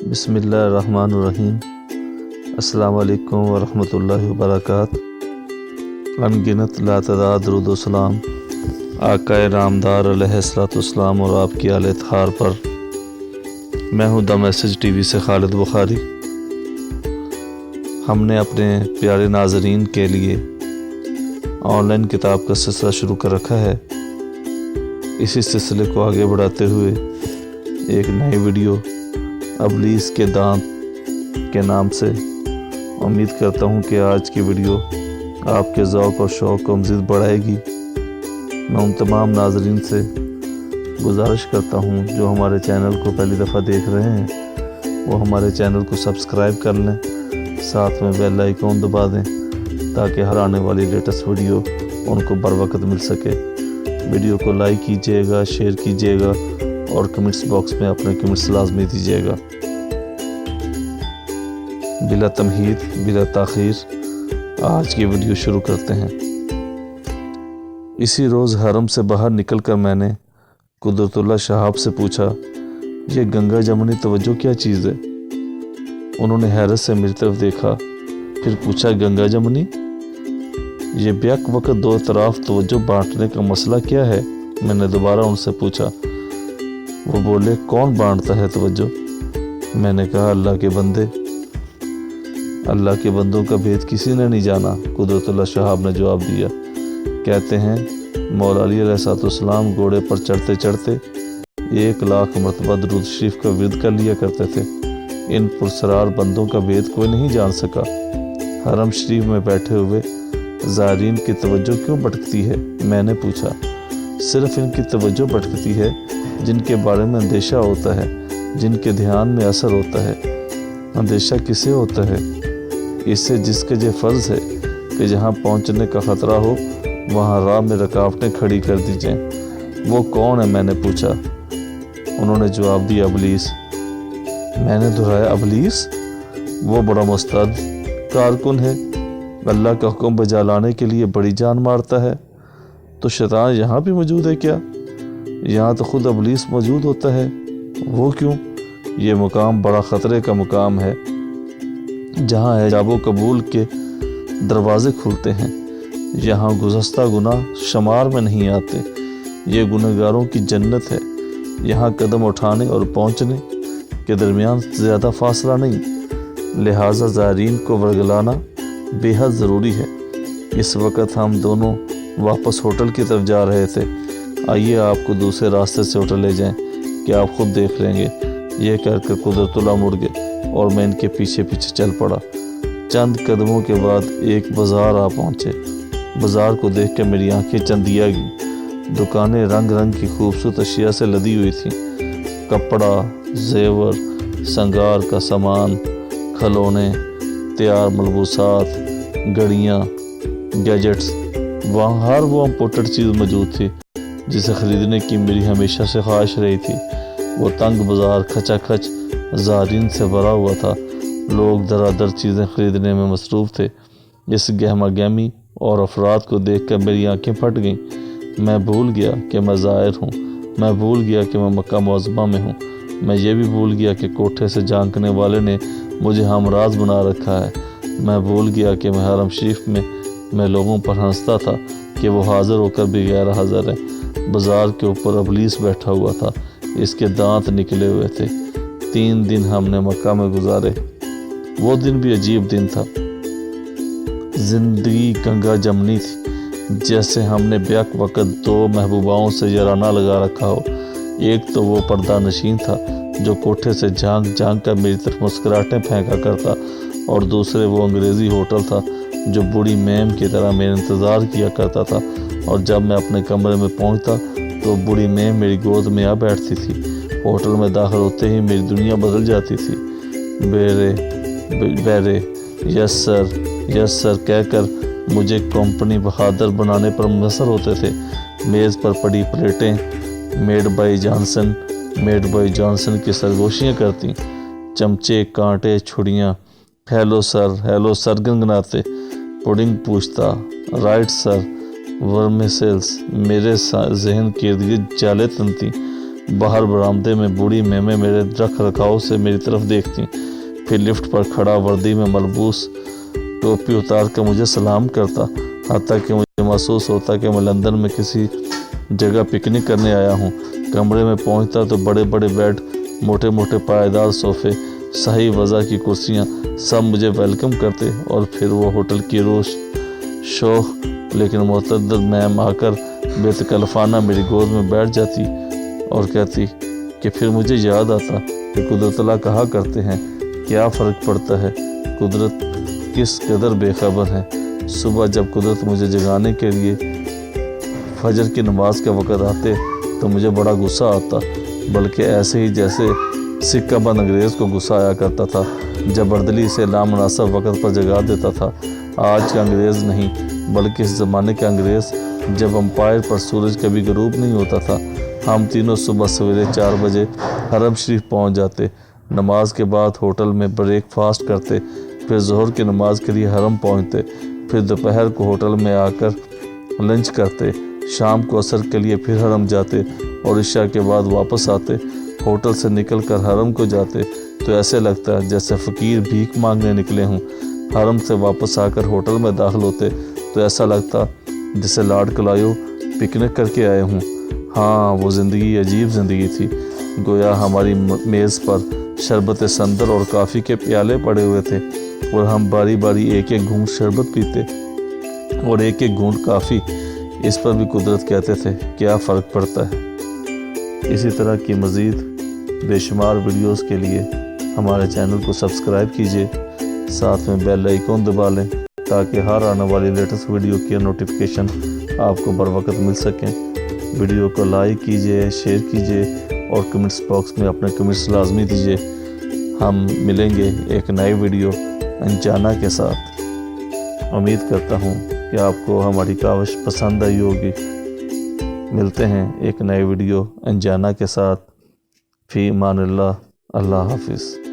بسم اللہ الرحمن الرحیم۔ السلام علیکم ورحمۃ اللہ وبرکاتہ۔ انگنت لاتعداد درود و سلام آقائے رامدار علیہ الصلوۃ والسلام اور آپ کی آل اطہار پر۔ میں ہوں دا میسج ٹی وی سے خالد بخاری۔ ہم نے اپنے پیارے ناظرین کے لیے آن لائن کتاب کا سلسلہ شروع کر رکھا ہے۔ اسی سلسلے کو آگے بڑھاتے ہوئے ایک نئی ویڈیو ابلیس کے دانت کے نام سے امید کرتا ہوں کہ آج کی ویڈیو آپ کے ذوق اور شوق کو مزید بڑھائے گی۔ میں ان تمام ناظرین سے گزارش کرتا ہوں جو ہمارے چینل کو پہلی دفعہ دیکھ رہے ہیں وہ ہمارے چینل کو سبسکرائب کر لیں، ساتھ میں بیل آئیکن دبا دیں تاکہ ہر آنے والی لیٹسٹ ویڈیو ان کو بر وقت مل سکے۔ ویڈیو کو لائک کیجیے گا، شیئر کیجیے گا اور کمنٹس باکس میں اپنے کمنٹس لازمی دیجیے گا۔ بلا تمہید بلا تاخیر آج کی ویڈیو شروع کرتے ہیں۔ اسی روز حرم سے باہر نکل کر میں نے قدرت اللہ شہاب سے پوچھا، یہ گنگا جمنی توجہ کیا چیز ہے؟ انہوں نے حیرت سے میری طرف دیکھا، پھر پوچھا گنگا جمنی، یہ بیک وقت دو طرف توجہ بانٹنے کا مسئلہ کیا ہے؟ میں نے دوبارہ ان سے پوچھا۔ وہ بولے، کون بانٹتا ہے توجہ؟ میں نے کہا، اللہ کے بندے۔ اللہ کے بندوں کا بھید کسی نے نہیں جانا، قدرت اللہ شہاب نے جواب دیا۔ کہتے ہیں مولا علی علیہ السلام گھوڑے پر چڑھتے چڑھتے 1,00,000 مرتبہ درود شریف کا ورد کر لیا کرتے تھے۔ ان پرسرار بندوں کا بھید کوئی نہیں جان سکا۔ حرم شریف میں بیٹھے ہوئے زائرین کی توجہ کیوں بھٹکتی ہے؟ میں نے پوچھا۔ صرف ان کی توجہ بھٹکتی ہے جن کے بارے میں اندیشہ ہوتا ہے، جن کے دھیان میں اثر ہوتا ہے۔ اندیشہ کسے ہوتا ہے؟ اس سے جس کے یہ فرض ہے کہ جہاں پہنچنے کا خطرہ ہو وہاں راہ میں رکاوٹیں کھڑی کر دی جائیں۔ وہ کون ہے؟ میں نے پوچھا۔ انہوں نے جواب دیا، ابلیس۔ میں نے دہرایا، ابلیس؟ وہ بڑا مستعد کارکن ہے، اللہ کا حکم بجا لانے کے لیے بڑی جان مارتا ہے۔ تو شیطان یہاں بھی موجود ہے کیا؟ یہاں تو خود ابلیس موجود ہوتا ہے۔ وہ کیوں؟ یہ مقام بڑا خطرے کا مقام ہے، جہاں حجاب و قبول کے دروازے کھلتے ہیں۔ یہاں گزشتہ گناہ شمار میں نہیں آتے۔ یہ گنہگاروں کی جنت ہے۔ یہاں قدم اٹھانے اور پہنچنے کے درمیان زیادہ فاصلہ نہیں، لہٰذا زائرین کو ورگلانا بے حد ضروری ہے۔ اس وقت ہم دونوں واپس ہوٹل کی طرف جا رہے تھے۔ آئیے آپ کو دوسرے راستے سے ہوٹل لے جائیں کہ آپ خود دیکھ لیں گے۔ یہ کہہ کر قدرت اللہ مڑ گئے اور میں ان کے پیچھے پیچھے چل پڑا۔ چند قدموں کے بعد ایک بازار آ پہنچے۔ بازار کو دیکھ کے میری آنکھیں چندیا گئیں۔ دکانیں رنگ رنگ کی خوبصورت اشیاء سے لدی ہوئی تھیں، کپڑا، زیور، سنگار کا سامان، کھلونے، تیار ملبوسات، گھڑیاں، گیجٹس۔ وہاں ہر وہ امپورٹڈ چیز موجود تھی جسے خریدنے کی میری ہمیشہ سے خواہش رہی تھی۔ وہ تنگ بازار کھچا کھچ زائرین سے بھرا ہوا تھا۔ لوگ درا در چیزیں خریدنے میں مصروف تھے۔ اس گہما گہمی اور افراد کو دیکھ کر میری آنکھیں پھٹ گئیں۔ میں بھول گیا کہ میں زائر ہوں، میں بھول گیا کہ میں مکہ معظمہ میں ہوں، میں یہ بھی بھول گیا کہ کوٹھے سے جھانکنے والے نے مجھے ہمراز بنا رکھا ہے۔ میں بھول گیا کہ میں حرم شریف میں لوگوں پر ہنستا تھا کہ وہ حاضر ہو کر بھی غیر حاضر ہیں۔ بازار کے اوپر ابلیس بیٹھا ہوا تھا، اس کے دانت نکلے ہوئے تھے۔ 3 دن ہم نے مکہ میں گزارے۔ وہ دن بھی عجیب دن تھا۔ زندگی گنگا جمنی تھی، جیسے ہم نے بیک وقت 2 محبوباؤں سے یارانہ لگا رکھا ہو۔ ایک تو وہ پردہ نشین تھا جو کوٹھے سے جھانک جھانک کر میری طرف مسکراہٹیں پھینکا کرتا، اور دوسرے وہ انگریزی ہوٹل تھا جو بوڑھی میم کی طرح میرا انتظار کیا کرتا تھا، اور جب میں اپنے کمرے میں پہنچتا تو بوڑھی میم میری گود میں آ بیٹھتی تھی۔ ہوٹل میں داخل ہوتے ہی میری دنیا بدل جاتی تھی۔ بیرے یس سر، یس سر کہہ کر مجھے کمپنی بہادر بنانے پر منحصر ہوتے تھے۔ میز پر پڑی پلیٹیں میڈ بائی جانسن کی سرگوشیاں کرتی، چمچے، کانٹے، چھڑیاں۔ ہیلو سر گنگناتے۔ پوڈنگ پوچھتا، رائٹ سر۔ ورمیسلز میرے ذہن کے ارد گرد جالے تنتی۔ باہر برآمدے میں بوڑھی میمیں میرے رکھ رکھاؤ سے میری طرف دیکھتی، پھر لفٹ پر کھڑا وردی میں ملبوس ٹوپی اتار کر مجھے سلام کرتا، حتیٰ کہ مجھے محسوس ہوتا کہ میں لندن میں کسی جگہ پکنک کرنے آیا ہوں۔ کمرے میں پہنچتا تو بڑے بڑے بیڈ، موٹے موٹے پائیدار صوفے، صحیح وضع کی کرسیاں، سب مجھے ویلکم کرتے، اور پھر وہ ہوٹل کی شوخ لیکن معتدل میم آ کر بے تکلفانہ میری گود میں بیٹھ جاتی اور کہتی کہ پھر مجھے یاد آتا کہ قدرت اللہ کہا کرتے ہیں، کیا فرق پڑتا ہے قدرت کس قدر بے خبر ہے۔ صبح جب قدرت مجھے جگانے کے لیے فجر کی نماز کا وقت آتے تو مجھے بڑا غصہ آتا، بلکہ ایسے ہی جیسے سکہ بند انگریز کو غصہ آیا کرتا تھا جب بردلی سے نامناسب وقت پر جگا دیتا تھا۔ آج کا انگریز نہیں بلکہ اس زمانے کا انگریز، جب امپائر پر سورج کبھی غروب نہیں ہوتا تھا۔ ہم تینوں صبح سویرے 4 بجے حرم شریف پہنچ جاتے، نماز کے بعد ہوٹل میں بریک فاسٹ کرتے، پھر ظہر کی نماز کے لیے حرم پہنچتے، پھر دوپہر کو ہوٹل میں آ کر لنچ کرتے، شام کو عصر کے لیے پھر حرم جاتے اور عشاء کے بعد واپس آتے۔ ہوٹل سے نکل کر حرم کو جاتے تو ایسے لگتا جیسے فقیر بھیک مانگنے نکلے ہوں۔ حرم سے واپس آ کر ہوٹل میں داخل ہوتے تو ایسا لگتا جیسے لارڈ کلایو پکنک کر کے آئے ہوں۔ ہاں، وہ زندگی عجیب زندگی تھی، گویا ہماری میز پر شربت سندر اور کافی کے پیالے پڑے ہوئے تھے اور ہم باری باری ایک ایک گھونٹ شربت پیتے اور ایک ایک گھونٹ کافی۔ اس پر بھی قدرت کہتے تھے، کیا فرق پڑتا ہے۔ اسی طرح کی مزید بے شمار ویڈیوز کے لیے ہمارے چینل کو سبسکرائب کیجیے، ساتھ میں بیل آئیکن دبا لیں تاکہ ہر آنے والی لیٹسٹ ویڈیو کی نوٹیفیکیشن آپ کو بر وقت مل سکیں۔ ویڈیو کو لائک کیجیے، شیئر کیجیے اور کمنٹس باکس میں اپنے کمنٹس لازمی دیجیے۔ ہم ملیں گے ایک نئی ویڈیو انجانا کے ساتھ۔ امید کرتا ہوں کہ آپ کو ہماری کاوش پسند آئی ہوگی۔ ملتے ہیں ایک نئی ویڈیو انجانا کے ساتھ۔ فی امان اللہ، اللہ حافظ۔